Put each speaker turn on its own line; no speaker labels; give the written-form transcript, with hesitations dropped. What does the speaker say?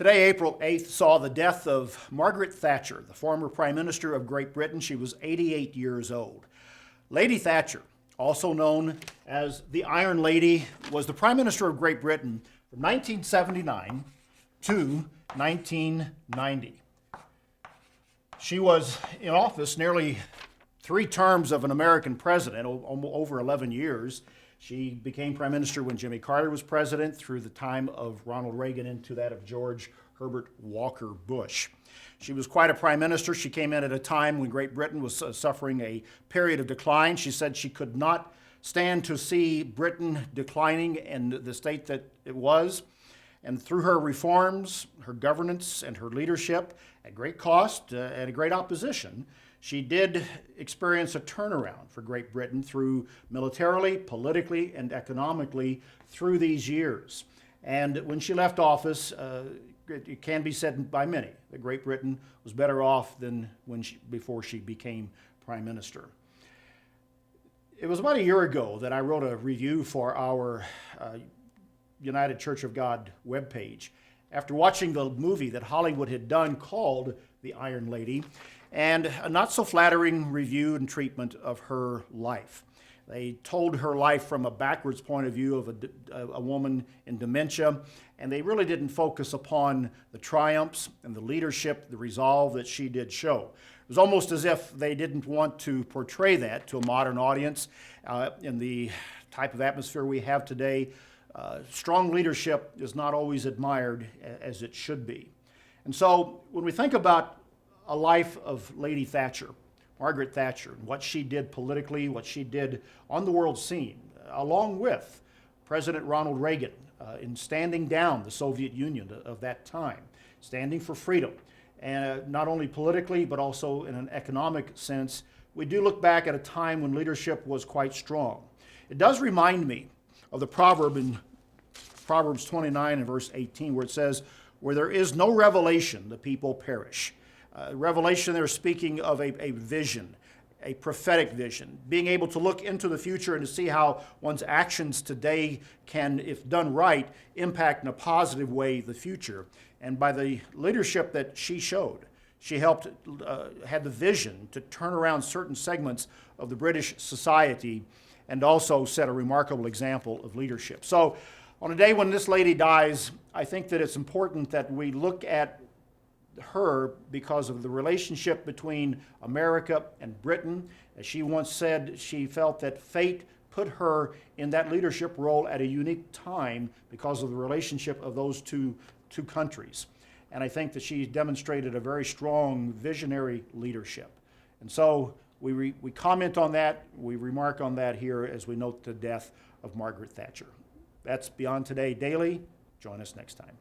Today, April 8th, saw the death of Margaret Thatcher, the former Prime Minister of Great Britain. She was 88 years old. Lady Thatcher, also known as the Iron Lady, was the Prime Minister of Great Britain from 1979 to 1990. She was in office nearly 3 terms of an American president, over 11 years. She became Prime Minister when Jimmy Carter was president, through the time of Ronald Reagan into that of George Herbert Walker Bush. She was quite a Prime Minister. She came in at a time when Great Britain was suffering a period of decline. She said she could not stand to see Britain declining in the state that it was. And through her reforms, her governance, and her leadership, at great cost and a great opposition, she did experience a turnaround for Great Britain through militarily, politically, and economically through these years. And when she left office, it can be said by many that Great Britain was better off than before she became Prime Minister. It was about a year ago that I wrote a review for our United Church of God webpage after watching the movie that Hollywood had done called The Iron Lady, and a not so flattering review and treatment of her life. They told her life from a backwards point of view of a woman in dementia, and they really didn't focus upon the triumphs and the leadership, the resolve that she did show. It was almost as if they didn't want to portray that to a modern audience. In the type of atmosphere we have today, strong leadership is not always admired as it should be. And so when we think about a life of Lady Thatcher, Margaret Thatcher, and what she did politically, what she did on the world scene, along with President Ronald Reagan in standing down the Soviet Union of that time, standing for freedom, and not only politically, but also in an economic sense, we do look back at a time when leadership was quite strong. It does remind me of the proverb in Proverbs 29 and verse 18, where it says, "Where there is no revelation, the people perish." Revelation there, speaking of a vision, a prophetic vision, being able to look into the future and to see how one's actions today can, if done right, impact in a positive way the future. And by the leadership that she showed, she helped, had the vision to turn around certain segments of the British society and also set a remarkable example of leadership. So on a day when this lady dies, I think that it's important that we look at her because of the relationship between America and Britain. As she once said, she felt that fate put her in that leadership role at a unique time because of the relationship of those two countries. And I think that she demonstrated a very strong visionary leadership. And so we comment on that, we remark on that here as we note the death of Margaret Thatcher. That's Beyond Today Daily. Join us next time.